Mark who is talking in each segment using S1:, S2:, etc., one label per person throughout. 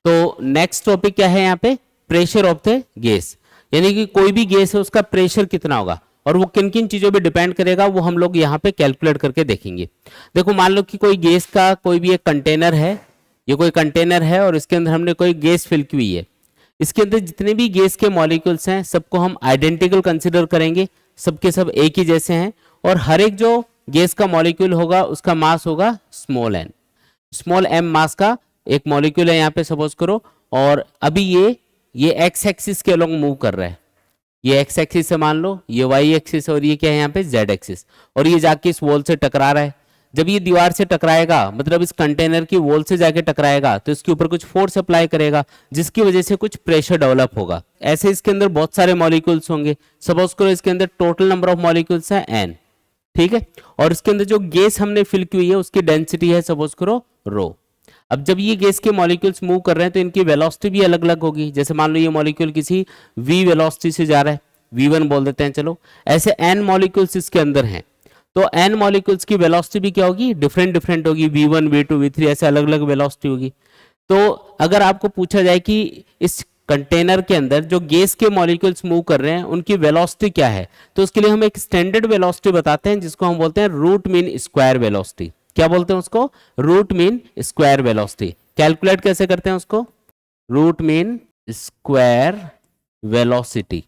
S1: तो next topic क्या है यहाँ पे, प्रेशर ऑफ द गैस, यानी कि कोई भी गैस है उसका प्रेशर कितना होगा और वो किन किन चीजों पे डिपेंड करेगा वो हम लोग यहाँ पे कैलकुलेट करके देखेंगे। देखो मान लो कि कोई गैस का कोई भी एक कंटेनर है, ये कोई कंटेनर है और इसके अंदर हमने कोई गैस फिल की हुई है। इसके अंदर जितने भी गैस के मॉलिक्यूल्स हैं सबको हम आइडेंटिकल कंसिडर करेंगे, सबके सब एक ही जैसे हैं, और हर एक जो गैस का मॉलिक्यूल होगा उसका मास होगा स्मॉल एन, स्मॉल एम मास का एक मॉलिक्यूल है यहाँ पे सपोज करो। और अभी ये एक्स एक्सिस के अलोंग मूव कर रहा है, ये एक्स एक्सिस है मान लो, ये वाई एक्सिस और ये क्या है यहाँ पे जेड एक्सिस, और ये जाके इस वॉल से टकरा रहा है। जब ये दीवार से टकराएगा मतलब इस कंटेनर की वॉल से जाके टकराएगा तो इसके ऊपर कुछ फोर्स अप्लाई करेगा जिसकी वजह से कुछ प्रेशर डेवलप होगा। ऐसे इसके अंदर बहुत सारे मॉलिक्यूल्स होंगे, सपोज करो इसके अंदर टोटल नंबर ऑफ मॉलिक्यूल्स है एन, ठीक है, और इसके अंदर जो गैस हमने फिल की हुई है उसकी डेंसिटी है सपोज करो रो। अब जब ये गैस के मॉलिक्यूल्स मूव कर रहे हैं तो इनकी वेलोसिटी भी अलग अलग होगी। जैसे मान लो ये मॉलिक्यूल किसी v वेलोसिटी से जा रहा है, v1 बोल देते हैं चलो, ऐसे n मॉलिक्यूल्स इसके अंदर हैं तो n मॉलिक्यूल्स की वेलोसिटी भी क्या होगी, डिफरेंट डिफरेंट होगी, v1 v2 v3 ऐसे अलग अलग वेलोसिटी होगी। तो अगर आपको पूछा जाए कि इस कंटेनर के अंदर जो गैस के मॉलिक्यूल्स मूव कर रहे हैं उनकी वेलोसिटी क्या है, तो उसके लिए हम एक स्टैंडर्ड वेलोसिटी बताते हैं जिसको हम बोलते हैं रूट मीन स्क्वायर वेलोसिटी। क्या बोलते हैं उसको, root mean square velocity. Calculate कैसे करते हैं उसको, रूट मीन स्क्वायर वेलोसिटी,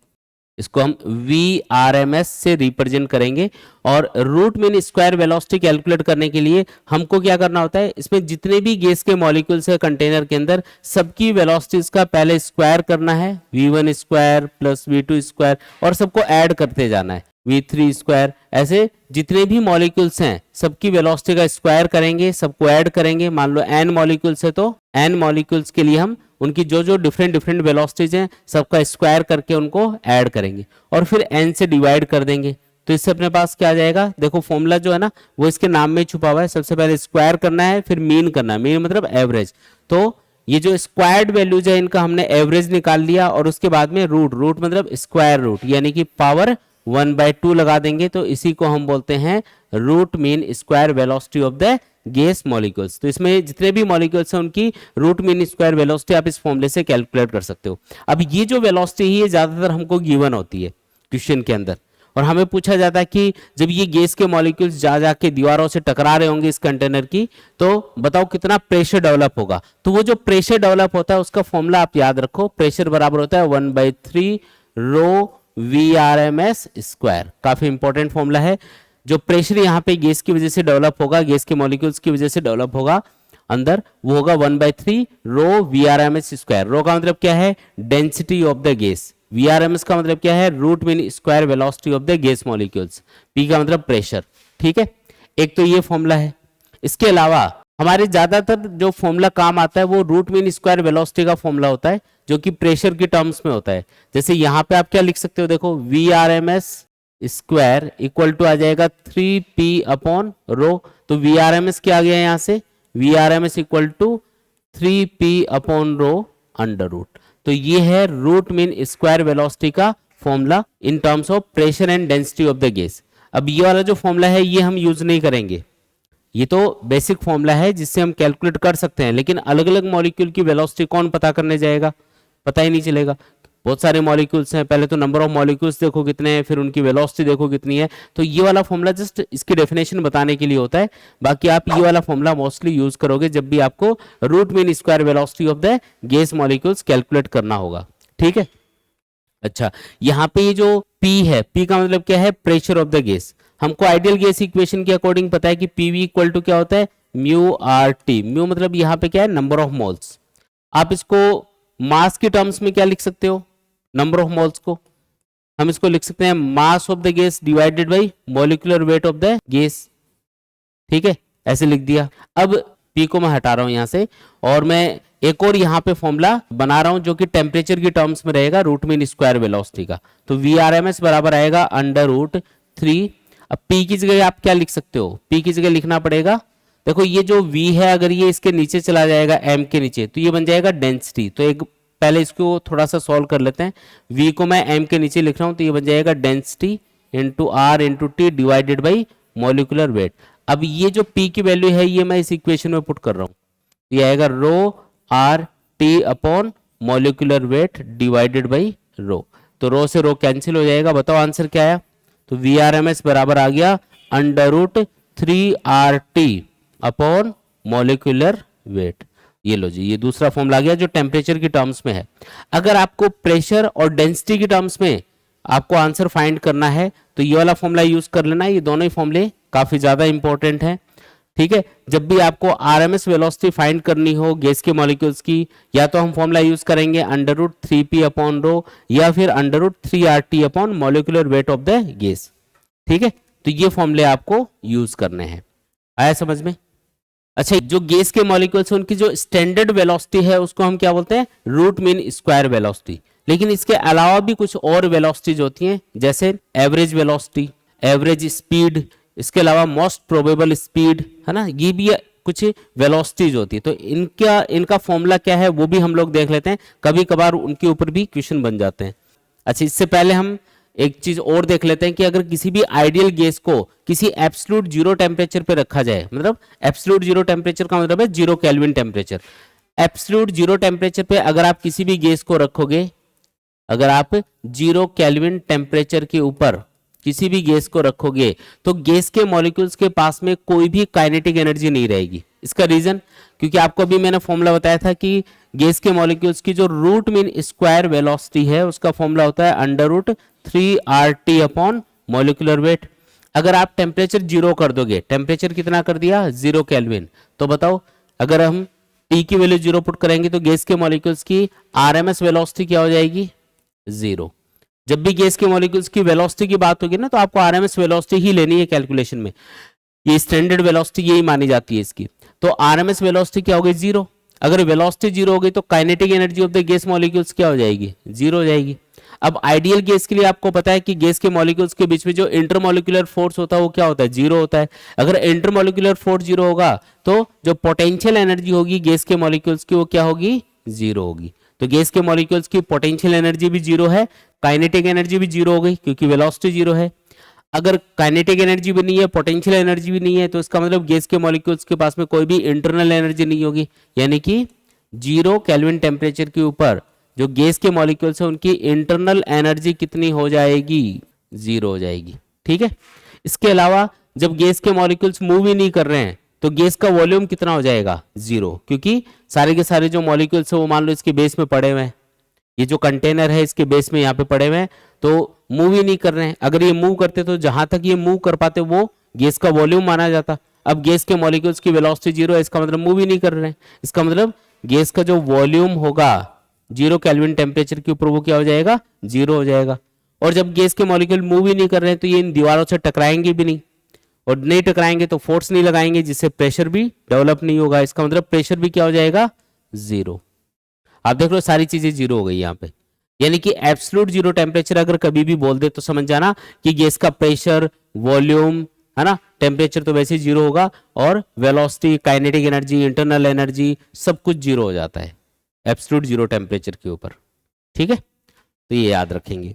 S1: इसको हम VRMS से रिप्रेजेंट करेंगे। और root mean square velocity calculate करने के लिए हमको क्या करना होता है, इसमें जितने भी गैस के मॉलिक्यूल्स है कंटेनर के अंदर सबकी वेलोसिटीज का पहले स्क्वायर करना है, v1 square plus v2 square, और सबको ऐड करते जाना है v3 स्क्वायर। ऐसे जितने भी मॉलिक्यूल्स हैं सबकी वेलोसिटी का स्क्वायर करेंगे, सबको ऐड करेंगे। मान लो n मॉलिक्यूल्स है तो n मॉलिक्यूल्स के लिए हम उनकी जो जो डिफरेंट डिफरेंट वेलोसिटीज हैं सबका स्क्वायर करके उनको ऐड करेंगे और फिर n से डिवाइड कर देंगे। तो इससे अपने पास क्या आ जाएगा, देखो फॉर्मूला जो है ना वो इसके नाम में छुपा हुआ है। सबसे पहले स्क्वायर करना है, फिर मीन करना है, मीन मतलब एवरेज। तो ये जो स्क्वायर्ड वैल्यूज है इनका हमने एवरेज निकाल लिया और उसके बाद में रूट, रूट मतलब स्क्वायर रूट यानी कि पावर 1/2 लगा देंगे। तो इसी को हम बोलते हैं root mean square velocity of the gas molecules. तो इसमें जितने भी मॉलिक्यूल्स हैं उनकी रूट मीन स्क्वायर वेलोसिटी आप इस फॉर्मूले से कैलकुलेट कर सकते हो। अब ये जो वेलोसिटी है ये ज्यादातर हमको गिवन होती है क्वेश्चन के अंदर, और हमें पूछा जाता है कि जब ये गैस के मॉलिक्यूल्स जा जाके दीवारों से टकरा रहे होंगे इस कंटेनर की, तो बताओ कितना प्रेशर डेवलप होगा। तो वो जो प्रेशर डेवलप होता है उसका फॉर्मूला आप याद रखो, प्रेशर बराबर होता है 1/3 रो VRMS स्क्वायर। काफी इंपॉर्टेंट फॉर्मूला है। जो प्रेशर यहाँ पे गैस की वजह से डेवलप होगा, गैस के मॉलिक्यूल्स की वजह से डेवलप होगा अंदर, वो होगा 1/3 रो VRMS स्क्वायर। रो का मतलब क्या है, density of the gas, VRMS का मतलब क्या है, root mean square velocity of the gas molecules, P का मतलब प्रेशर। ठीक है, एक तो ये फॉर्मूला है। इसके अलावा हमारे ज्यादातर जो फॉर्मूला काम आता है वो रूट मीन स्क्वायर वेलोसिटी का फॉर्मूला होता है जो कि प्रेशर की टर्म्स में होता है। जैसे यहाँ पे आप क्या लिख सकते हो, देखो VRMS स्क्वायर इक्वल टू आ जाएगा 3P अपॉन रो। तो VRMS क्या आ गया यहाँ से, VRMS equal to 3P upon rho under root. तो ये है रूट मीन स्क्वायर वेलोसिटी का formula in terms of pressure and density of the gas. अब ये वाला जो फॉर्मूला है ये हम यूज नहीं करेंगे, ये तो बेसिक फॉर्मूला है जिससे हम कैलकुलेट कर सकते हैं, लेकिन अलग अलग मॉलिक्यूल की वेलोसिटी कौन पता करने जाएगा, पता ही नहीं चलेगा। बहुत सारे मॉलिक्यूल्स हैं, पहले तो नंबर ऑफ मॉलिक्यूल्स देखो कितने हैं, फिर उनकी वेलोसिटी देखो कितनी है। तो ये वाला फॉर्मूला जस्ट इसकी डेफिनेशन बताने के लिए होता है। बाकी आप ये वाला फॉर्मूला मोस्टली यूज करोगे जब भी आपको root mean square velocity of the gas molecules calculate करना होगा। ठीक है, अच्छा यहाँ पे ये जो P है, P का मतलब क्या है, प्रेशर ऑफ द गैस। हमको आइडियल गैस इक्वेशन के अकॉर्डिंग पता है कि PV इक्वल टू क्या होता है, म्यू RT। म्यू मतलब यहाँ पे क्या है, नंबर ऑफ मोल्स। आप इसको मास के टर्म्स में क्या लिख सकते हो, नंबर ऑफ मोल्स को हम इसको लिख सकते हैं mass of the gas divided by molecular weight of the gas. ठीक है, ऐसे लिख दिया। अब P को मैं हटा रहा हूं यहां से और मैं एक और यहां पे फॉर्मूला बना रहा हूं जो कि टेम्परेचर की टर्म्स में रहेगा रूट मीन स्क्वायर वेलोसिटी का। तो VRMS बराबर आएगा अंडर रूट 3। अब P की जगह आप क्या लिख सकते हो, P की जगह लिखना पड़ेगा, देखो ये जो V है अगर ये इसके नीचे चला जाएगा M के नीचे तो ये बन जाएगा डेंसिटी। तो एक पहले इसको थोड़ा सा सॉल्व कर लेते हैं। V को मैं M के नीचे लिख रहा हूं तो ये बन जाएगा density into R into T divided by molecular weight. अब ये जो P की वैल्यू है ये मैं इस इक्वेशन में पुट कर रहा हूं, ये आएगा रो R T upon molecular weight divided by rho. तो रो से रो कैंसिल हो जाएगा। बताओ आंसर क्या आया? तो VRMS बराबर आ गया √3RT अपॉन मॉलिक्यूलर वेट। ये लो जी, ये दूसरा फॉर्मूला आ गया जो टेम्परेचर की टर्म्स में है। अगर आपको प्रेशर और डेंसिटी की टर्म्स में आपको आंसर फाइंड करना है तो ये वाला फॉर्मूला यूज कर लेना। ये दोनों ही फॉर्मूले काफी ज्यादा इंपॉर्टेंट है, ठीक है। जब भी आपको आरएमएस वेलोसिटी फाइंड करनी हो गैस के मॉलिक्यूल्स की, या तो हम फॉर्मूला यूज करेंगे √3p अपॉन रो, या फिर √3RT upon molecular weight of the gas, ठीक है। तो ये फॉर्मूले आपको यूज करने हैं। आया समझ में? अच्छा, जो गैस के मॉलिक्यूल्स हैं उनकी जो स्टैंडर्ड वेलोसिटी है उसको हम क्या बोलते हैं? Root mean square velocity. लेकिन इसके अलावा भी कुछ और वेलोसिटीज होती हैं, जैसे एवरेज वेलोसिटी, एवरेज स्पीड, इसके अलावा मोस्ट प्रोबेबल स्पीड, है ना, ये भी कुछ वेलोसिटीज होती है। तो इनका फॉर्मूला क्या है वो भी हम लोग देख लेते हैं, कभी कभार उनके ऊपर भी क्वेश्चन बन जाते हैं। अच्छा, इससे पहले हम एक चीज और देख लेते हैं कि अगर किसी भी आइडियल गैस को किसी एब्सोल्यूट जीरो टेम्परेचर पे रखा जाए, मतलब एब्सोल्यूट जीरो टेम्परेचर का मतलब है 0 kelvin temperature. Absolute zero temperature पे अगर आप किसी भी गैस को रखोगे, अगर आप 0 केल्विन टेम्परेचर के ऊपर किसी भी गैस को रखोगे तो गैस के मॉलिक्यूल्स के पास में कोई भी काइनेटिक एनर्जी नहीं रहेगी। इसका रीजन, क्योंकि आपको अभी मैंने फॉर्मूला बताया था कि गैस के मॉलिक्यूल्स की जो रूट मीन स्क्वायर वेलोसिटी है उसका फॉर्मूला होता है √3RT अपॉन मॉलिक्यूलर वेट। अगर आप टेम्परेचर 0 कर दोगे, टेम्परेचर कितना कर दिया? 0 केल्विन, तो बताओ अगर हम T की वैल्यू 0 पुट करेंगे तो गैस के मॉलिक्यूल्स की RMS वेलोसिटी क्या हो जाएगी? 0। जब भी गैस के मॉलिक्यूल्स की वेलोसिटी की बात होगी ना तो आपको आरएमएस वेलोसिटी ही लेनी है कैलकुलेशन में। ये स्टैंडर्ड वेलोसिटी यही मानी जाती है इसकी। तो आरएमएस वेलोसिटी क्या हो गई? 0। अगर वेलोसिटी 0 हो गई तो kinetic energy of the gas molecules क्या हो जाएगी? 0 हो जाएगी। अब आइडियल गैस के लिए आपको पता है कि गैस के मॉलिक्यूल्स के बीच में जो इंटरमॉलिक्यूलर फोर्स होता है वो क्या होता है? 0 होता है। अगर इंटरमॉलिक्यूलर फोर्स 0 होगा तो जो पोटेंशियल एनर्जी होगी गैस के मॉलिक्यूल्स की वो क्या होगी? 0 होगी। तो गैस के मॉलिक्यूल्स की पोटेंशियल एनर्जी भी 0 है, काइनेटिक एनर्जी भी 0 हो गई क्योंकि वेलोसिटी 0 है। अगर काइनेटिक एनर्जी भी नहीं है, पोटेंशियल एनर्जी भी नहीं है, तो इसका मतलब गैस के मॉलिक्यूल्स के पास में कोई भी इंटरनल एनर्जी नहीं होगी, यानी कि 0 केल्विन टेम्परेचर के ऊपर जो गैस के मॉलिक्यूल्स है उनकी इंटरनल एनर्जी कितनी हो जाएगी? 0 हो जाएगी, ठीक है। इसके अलावा जब गैस के मॉलिक्यूल्स मूव ही नहीं कर रहे हैं तो गैस का वॉल्यूम कितना हो जाएगा? 0, क्योंकि सारे के सारे जो मॉलिक्यूल्स है वो मान लो इसके बेस में पड़े हुए हैं, ये जो कंटेनर है इसके बेस में यहाँ पे पड़े हुए हैं, तो मूव ही नहीं कर रहे हैं। अगर ये मूव करते तो जहां तक ये मूव कर पाते वो गैस का वॉल्यूम माना जाता। अब गैस के मॉलिक्यूल्स की वेलोसिटी 0 है, इसका मतलब मूव ही नहीं कर रहे हैं। इसका मतलब गैस का जो वॉल्यूम होगा 0 केल्विन टेम्परेचर के ऊपर वो क्या हो जाएगा? 0 हो जाएगा। और जब गैस के मॉलिक्यूल मूव ही नहीं कर रहे हैं तो ये इन दीवारों से टकराएंगे भी नहीं, और नहीं टकराएंगे तो फोर्स नहीं लगाएंगे, जिससे प्रेशर भी डेवलप नहीं होगा। इसका मतलब प्रेशर भी क्या हो जाएगा? 0। आप देख लो सारी चीजें 0 हो गई यहाँ पे, यानी कि एब्सोल्यूट 0 टेम्परेचर अगर कभी भी बोल दे तो समझ जाना कि गैस का प्रेशर, वॉल्यूम, है ना, टेम्परेचर तो वैसे ही 0 होगा, और velocity, kinetic energy, internal energy सब कुछ 0 हो जाता है एब्सोल्यूट 0 टेम्परेचर के ऊपर, ठीक है। तो ये याद रखेंगे।